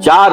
4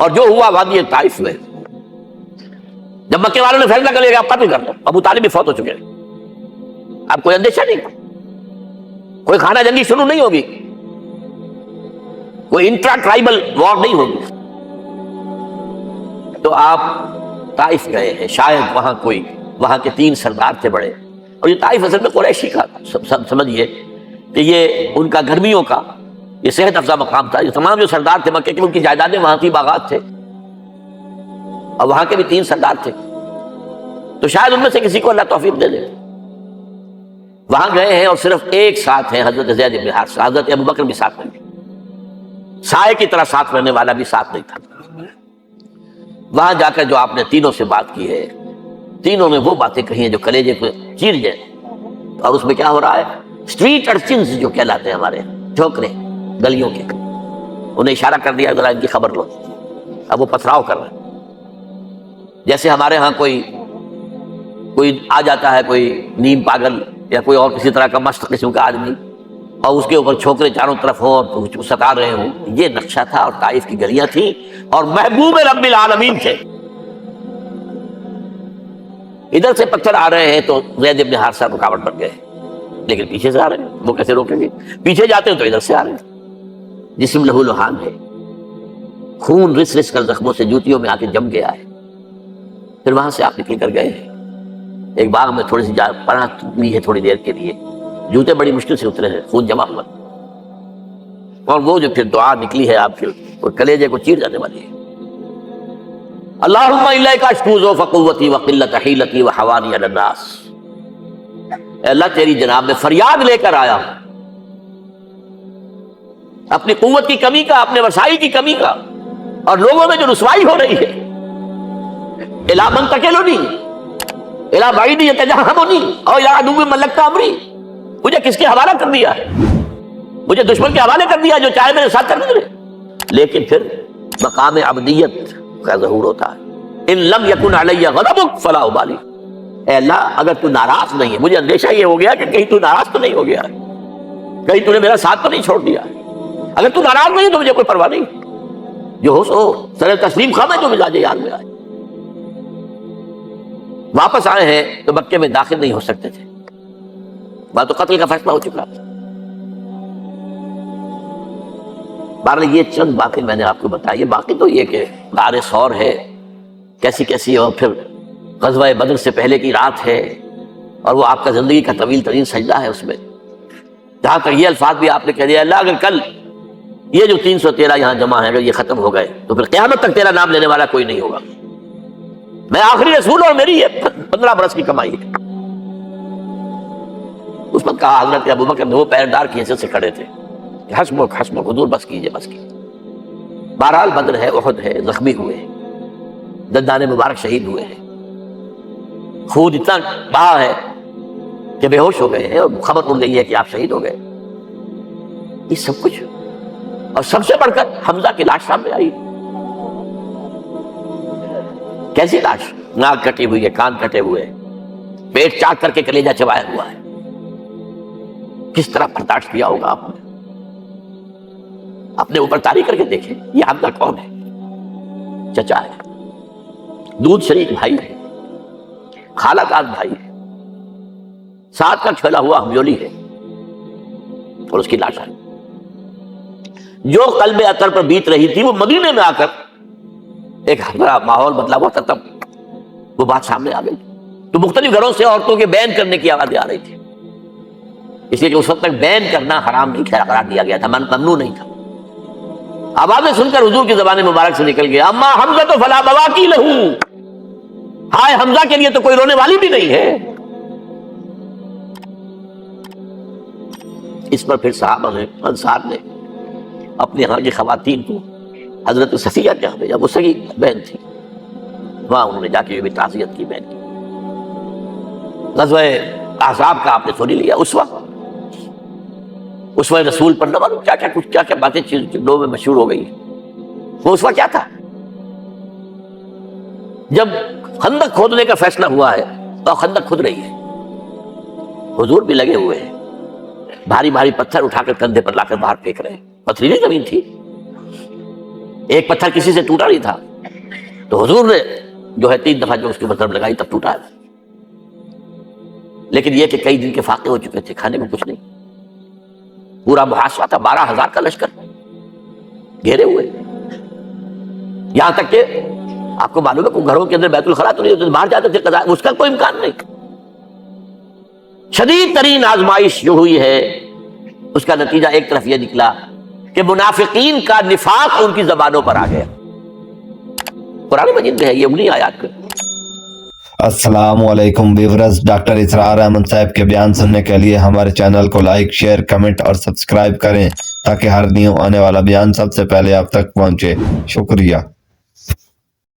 اور جو ہوا وادی طائف میں، جب مکے والوں نے فیصلہ کر لیا کہ آپ قتل کر دو، ابو طالب بھی فوت ہو چکے ہیں، آپ کوئی اندیشہ نہیں، کوئی خانہ جنگی شروع نہیں ہوگی، کوئی انٹرا ٹرائبل وار نہیں ہوگی، تو آپ طائف گئے ہیں، شاید وہاں کے 3 سردار تھے بڑے، اور یہ طائف اصل میں قریشی کا سب سمجھیے کہ یہ ان کا گرمیوں کا یہ صحت افزا مقام تھا، یہ تمام جو سردار تھے مکے کے ان کی جائیدادیں وہاں تھی، باغات تھے، اور وہاں کے بھی 3 سردار تھے، تو شاید ان میں سے کسی کو اللہ توفیق دے دے۔ وہاں گئے ہیں اور صرف ایک ساتھ ہیں، حضرت زید بن حارثہ، حضرت ابو بکر بھی ساتھ نہیں، سائے کی طرح ساتھ رہنے والا بھی ساتھ نہیں تھا۔ وہاں جا کر جو آپ نے تینوں سے بات کی ہے، تینوں نے وہ باتیں کہی ہیں جو کلیجے کو چیر جائیں، اور اس میں کیا ہو رہا ہے، اسٹریٹ ارچنز جو کہلاتے ہیں ہمارے ٹھوکرے گلیوں کے، انہیں اشارہ کر دیا ذرا ان کی خبر لو، اب وہ پتھراؤ کر رہے ہیں، جیسے ہمارے ہاں کوئی آ جاتا ہے، کوئی نیم پاگل یا کوئی اور کسی طرح کا مست قسم کا آدمی، اور اس کے اوپر چھوکرے چاروں طرف ہوں اور ستا رہے ہوں، یہ نقشہ تھا، اور طائف کی گلیاں تھیں، اور محبوب رب العالمین تھے۔ ادھر سے پتھر آ رہے ہیں تو زید بن حارثہ رکاوٹ بن گئے، لیکن پیچھے سے آ رہے ہیں، وہ کیسے روکیں گے؟ پیچھے جاتے ہیں تو ادھر سے آ رہے ہیں، جسم لہو لہان ہے، خون رس رس کر زخموں سے جوتیوں میں آ کے جم گیا ہے۔ پھر وہاں سے آپ نکل کر گئے ہیں، ایک باغ میں تھوڑی سی پناہ لی ہے تھوڑی دیر کے لیے، جوتے بڑی مشکل سے اترے ہیں، خون جمع ہوا، اور وہ جو پھر دعا نکلی ہے آپ کی، وہ کلیجے کو چیر جانے والی ہے۔ اللہم الیک اشکو ضعف قوتی وقلت حیلتی وحوانی علی الناس، اے اللہ تیری جناب میں فریاد لے کر آیا ہوں، اپنی قوت کی کمی کا، اپنے وسائل کی کمی کا، اور لوگوں میں جو رسوائی ہو رہی ہے، الی من تکلنی الی بعید یتجہمنی او الی عدو ملکت امری، مجھے کس کے حوالہ کر دیا ہے، مجھے دشمن کے حوالے کر دیا جو چاہے میرے ساتھ کر دے۔ لیکن پھر مقام عبدیت کا ظہور ہوتا ہے، ان لم یکن علی غضبک فلا ابالی، اے اللہ اگر تو ناراض نہیں ہے، مجھے اندیشہ یہ ہو گیا کہ کہیں تو ناراض تو نہیں ہو گیا ہے، کہیں تو نے میرا ساتھ تو نہیں چھوڑ دیا ہے، اگر تو ناراض نہیں ہے تو مجھے کوئی پرواہ نہیں، جو ہو سو سر تسلیم خواہ میں جو مزاج یار میں آئے۔ واپس آئے ہیں تو مکے میں داخل نہیں ہو سکتے تھے، بات تو قتل کا فیصلہ ہو چکا۔ بہرحال یہ چند باتیں میں نے آپ کو بتائی، باقی تو یہ کہ غار ثور ہے کیسی کیسی، اور پھر غزوہ بدر سے پہلے کی رات ہے، اور وہ آپ کا زندگی کا طویل ترین سجدہ ہے، اس میں جہاں تک یہ الفاظ بھی آپ نے کہہ دیا، اللہ اگر کل یہ جو 313 یہاں جمع ہیں اگر یہ ختم ہو گئے تو پھر قیامت تک تیرا نام لینے والا کوئی نہیں ہوگا، میں آخری رسول اور میری یہ 15 برس کی کمائی ہے۔ اس وقت کہا حضرت ابوبکر دو پیردار کی حیثیت سے کھڑے تھے، حسبک حسبک حضور بس کیجئے بس کیجئے۔ بہرحال بدر ہے، احد ہے، زخمی ہوئے ہیں، دندان مبارک شہید ہوئے ہیں، خون اتنا بہا ہے کہ بے ہوش ہو گئے ہیں، اور خبر اڑ گئی ہے کہ آپ شہید ہو گئے، یہ سب کچھ، اور سب سے بڑھ کر حمزہ کی لاش سامنے آئی، کیسی لاش، ناک کٹی ہوئی ہے، کان کٹے ہوئے ہیں، پیٹ چاک کر کے کلیجہ چبایا ہوا ہے، کس طرح برداشت کیا ہوگا آپ نے؟ اپنے اوپر تاریخ کر کے دیکھیں، یہ حمزہ کون ہے؟ چچا ہے، دودھ شریک بھائی ہے، خالہ کا بھائی ہے، ساتھ کا چھولا ہوا ہمجولی ہے، اور اس کی لاش ہے۔ جو قلب اطہر پر بیت رہی تھی وہ مدینے میں آ کر ایک بڑا ماحول بدلا ہوا تھا، تب وہ بات سامنے آ گئی، تو مختلف گھروں سے عورتوں کے بین کرنے کی آوازیں آ رہی تھی، اس لیے کہ اس وقت تک بین کرنا حرام نہیں قرار دیا گیا تھا، ممنوع نہیں تھا۔ آوازیں سن کر حضور کی زبان مبارک سے نکل گیا، اما حمزہ تو فلا بواکی لہو، ہائے حمزہ کے لیے تو کوئی رونے والی بھی نہیں ہے۔ اس پر پھر صحابہ نے، انصار نے اپنے ہاں کی خواتین کو حضرت صفیہ کے ہاں بھیجا، وہ سگی بہن تھی، وہاں انہوں نے جا کے بھی تعزیت کی بہن کی۔ غزوہ احزاب کا آپ نے سن لیا، اس وقت رسول پر نہ معلوم کیا کیا باتیں لوگوں میں مشہور ہو گئی، وہ اس وقت کیا تھا؟ جب خندق کھودنے کا فیصلہ ہوا ہے اور خندق کھود رہی ہے، حضور بھی لگے ہوئے ہیں، بھاری بھاری پتھر اٹھا کر کندھے پر لا کر باہر پھینک رہے ہیں، پتھریلی زمین تھی، ایک پتھر کسی سے ٹوٹا نہیں تھا، تو حضور نے جو ہے 3 دفعہ جو اس کے اوپر ضرب لگائی تب ٹوٹا ہے۔ لیکن یہ کہ کئی دن کے فاقے ہو چکے تھے، کھانے کو کچھ نہیں، پورا محاصرہ تھا، 12,000 کا لشکر گھیرے ہوئے، یہاں تک کہ آپ کو معلوم ہے کہ گھروں کے اندر بیت الخلا تو نہیں ہوتے، باہر جاتے تھے قضاء، اس کا کوئی امکان نہیں۔ شدید ترین آزمائش جو ہوئی ہے اس کا نتیجہ ایک طرف یہ نکلا کہ منافقین کا نفاق ان کی زبانوں پر آ گیا۔ قرآن مجید میں ہے یہ، انہی آیات میں۔ السلام علیکم ویورز، ڈاکٹر اسرار احمد صاحب کے بیان سننے کے لیے ہمارے چینل کو لائک، شیئر، کمنٹ اور سبسکرائب کریں تاکہ ہر نیو آنے والا بیان سب سے پہلے آپ تک پہنچے۔ شکریہ۔